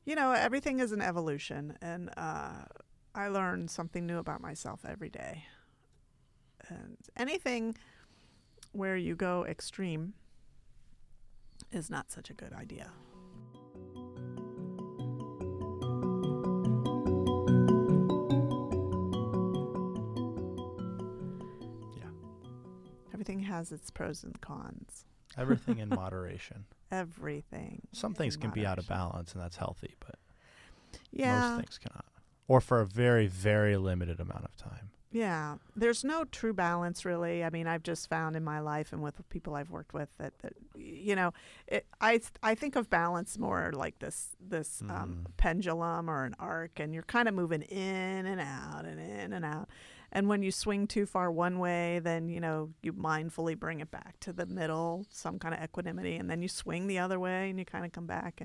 Everything is an evolution, and I learn something new about myself every day. And anything where you go extreme is not such a good idea. Yeah. Everything has its pros and cons. Everything in moderation. Everything. Some things can be out of balance, and that's healthy, but most things cannot. Or for a very, very limited amount of time. Yeah. There's no true balance, really. I mean, I've just found in my life and with people I've worked with that I think of balance more like this pendulum or an arc, and you're kind of moving in and out and in and out. And when you swing too far one way, then, you mindfully bring it back to the middle, some kind of equanimity, and then you swing the other way and you kind of come back.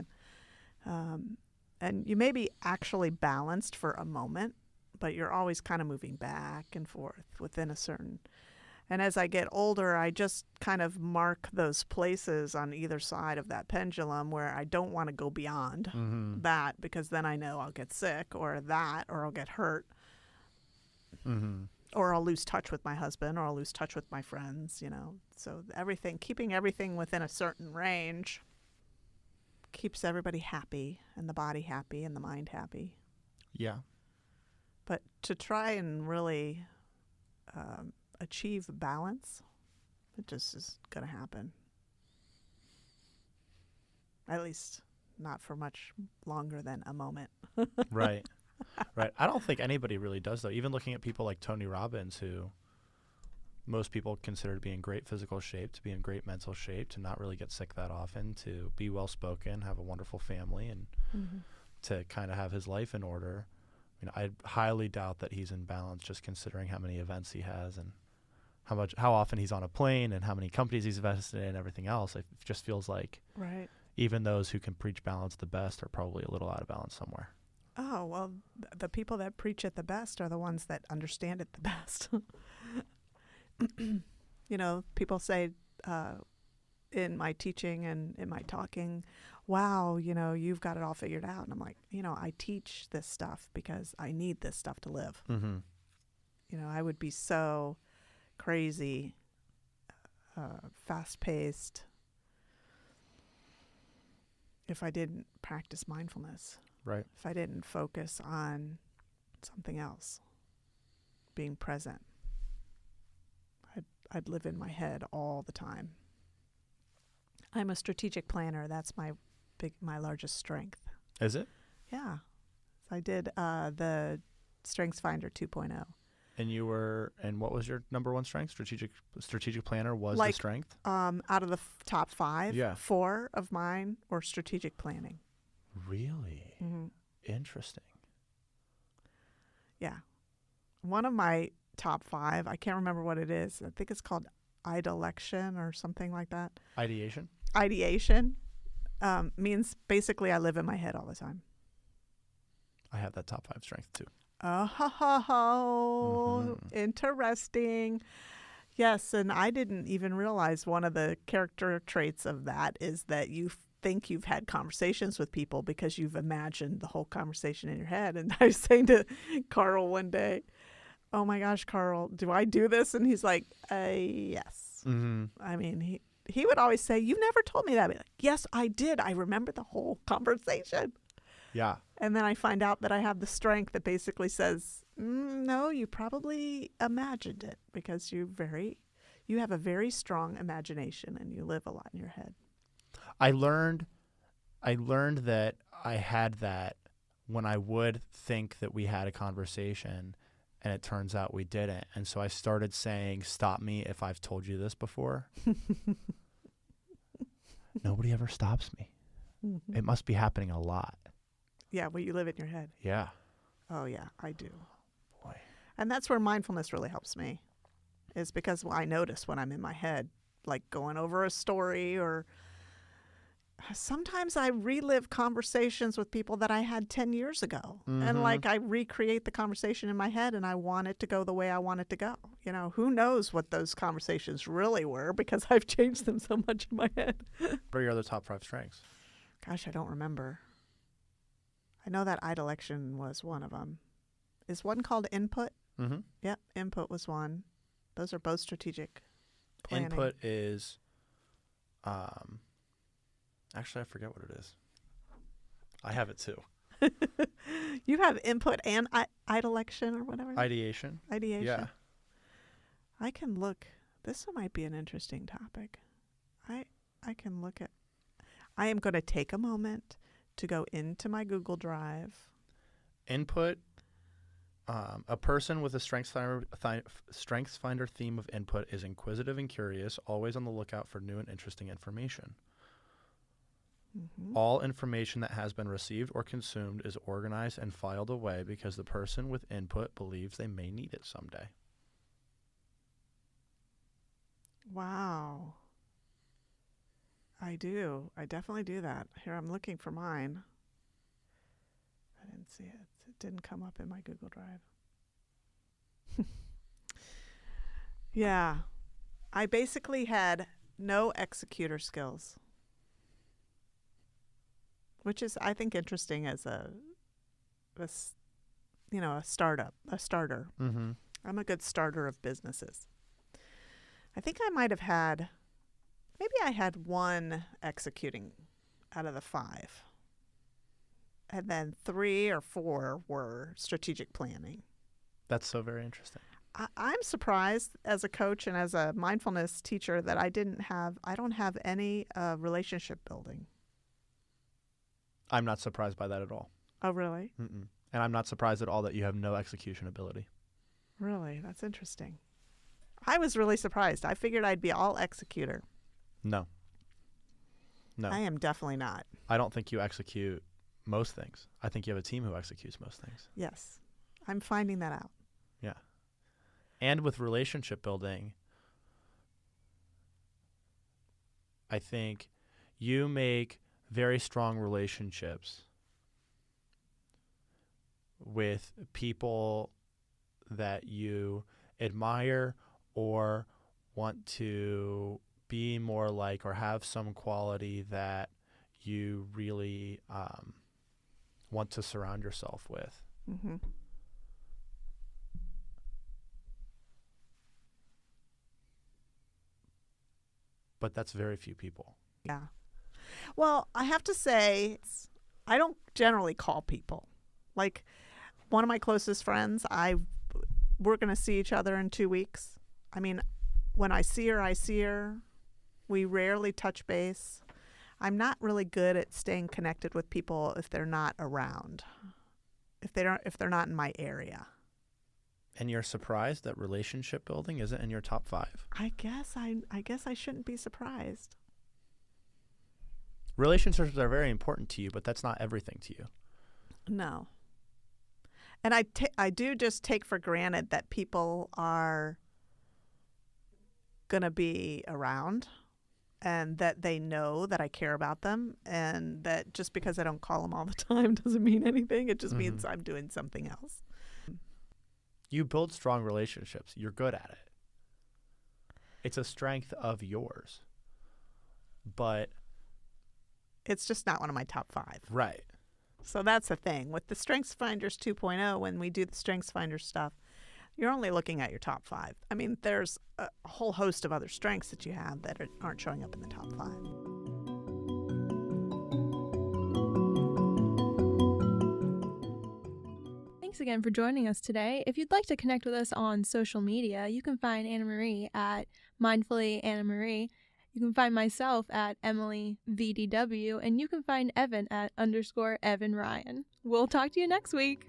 And you may be actually balanced for a moment, but you're always kind of moving back and forth within a certain. And as I get older, I just kind of mark those places on either side of that pendulum where I don't want to go beyond that, because then I know I'll get sick or I'll get hurt. Or I'll lose touch with my husband, or I'll lose touch with my friends, So keeping everything within a certain range keeps everybody happy, and the body happy, and the mind happy. Yeah. But to try and really achieve balance, it just is going to happen. At least not for much longer than a moment. Right. Right. I don't think anybody really does, though. Even looking at people like Tony Robbins, who most people consider to be in great physical shape, to be in great mental shape, to not really get sick that often, to be well-spoken, have a wonderful family, and to kind of have his life in order. I highly doubt that he's in balance, just considering how many events he has and how often he's on a plane and how many companies he's invested in and everything else. It just feels like even those who can preach balance the best are probably a little out of balance somewhere. Oh, well, the people that preach it the best are the ones that understand it the best. People say in my teaching and in my talking, wow, you've got it all figured out. And I'm like, I teach this stuff because I need this stuff to live. I would be so crazy, fast-paced if I didn't practice mindfulness. Right. If I didn't focus on something else, being present. I'd live in my head all the time. I'm a strategic planner. That's my largest strength. Is it? Yeah. So I did the Strengths Finder 2.0. And what was your number one strength? Strategic planner was the strength? Out of the top 5, yeah. 4 of mine were strategic planning. Really? Interesting. Yeah. One of my top 5, I can't remember what it is. I think it's called idelection or something like that. Ideation means basically I live in my head all the time. I have that top 5 strength too. Oh, interesting. Yes, and I didn't even realize one of the character traits of that is that you think you've had conversations with people because you've imagined the whole conversation in your head. And I was saying to Carl one day, oh my gosh, Carl, do I do this? And he's like, yes. I mean, he would always say, you never told me that. I'd be like, yes, I did. I remember the whole conversation. Yeah. And then I find out that I have the strength that basically says, no, you probably imagined it because you have a very strong imagination and you live a lot in your head. I learned that I had that when I would think that we had a conversation and it turns out we didn't. And so I started saying, stop me if I've told you this before. Nobody ever stops me. It must be happening a lot. Yeah, well, you live in your head. Yeah. Oh, yeah, I do. Boy. And that's where mindfulness really helps me, is because I notice when I'm in my head, like going over a story, or sometimes I relive conversations with people that I had 10 years ago. And like I recreate the conversation in my head and I want it to go the way I want it to go. Who knows what those conversations really were because I've changed them so much in my head. What are your other top 5 strengths? Gosh, I don't remember. I know that idelection was one of them. Is one called input? Mm-hmm. Yep, input was one. Those are both strategic planning. Input is, actually, I forget what it is. I have it too. You have input and idelection or whatever? Ideation. Ideation. Yeah. I can look. This might be an interesting topic. I can look at. I am going to take a moment to go into my Google Drive. Input. A person with a StrengthsFinder theme of input is inquisitive and curious, always on the lookout for new and interesting information. Mm-hmm. All information that has been received or consumed is organized and filed away because the person with input believes they may need it someday. Wow. I do. I definitely do that. Here, I'm looking for mine. I didn't see it. It didn't come up in my Google Drive. Yeah. I basically had no executor skills, which is, I think, interesting as a starter. Mm-hmm. I'm a good starter of businesses. I think I might have maybe I had one executing out of the 5. And then 3 or 4 were strategic planning. That's so very interesting. I'm surprised as a coach and as a mindfulness teacher that I don't have any relationship building. I'm not surprised by that at all. Oh, really? Mm-mm. And I'm not surprised at all that you have no execution ability. Really? That's interesting. I was really surprised. I figured I'd be all executor. No. I am definitely not. I don't think you execute most things. I think you have a team who executes most things. Yes. I'm finding that out. Yeah. And with relationship building, I think you make very strong relationships with people that you admire or want to be more like or have some quality that you really want to surround yourself with. Mm-hmm. But that's very few people. Yeah. Well, I have to say, I don't generally call people. Like one of my closest friends, we're going to see each other in 2 weeks. I mean, when I see her, I see her. We rarely touch base. I'm not really good at staying connected with people if they're not around, if they're not in my area. And you're surprised that relationship building isn't in your top 5? I guess I shouldn't be surprised. Relationships are very important to you, but that's not everything to you. No. And I do just take for granted that people are going to be around and that they know that I care about them, and that just because I don't call them all the time doesn't mean anything. It just means I'm doing something else. You build strong relationships. You're good at it. It's a strength of yours. But it's just not one of my top 5. Right. So that's the thing. With the StrengthsFinders 2.0, when we do the StrengthsFinders stuff, you're only looking at your top 5. I mean, there's a whole host of other strengths that you have that aren't showing up in the top 5. Thanks again for joining us today. If you'd like to connect with us on social media, you can find Annamarie at Mindfully Annamarie. You can find myself at Emily VDW, and you can find Evan at _Evan Ryan. We'll talk to you next week.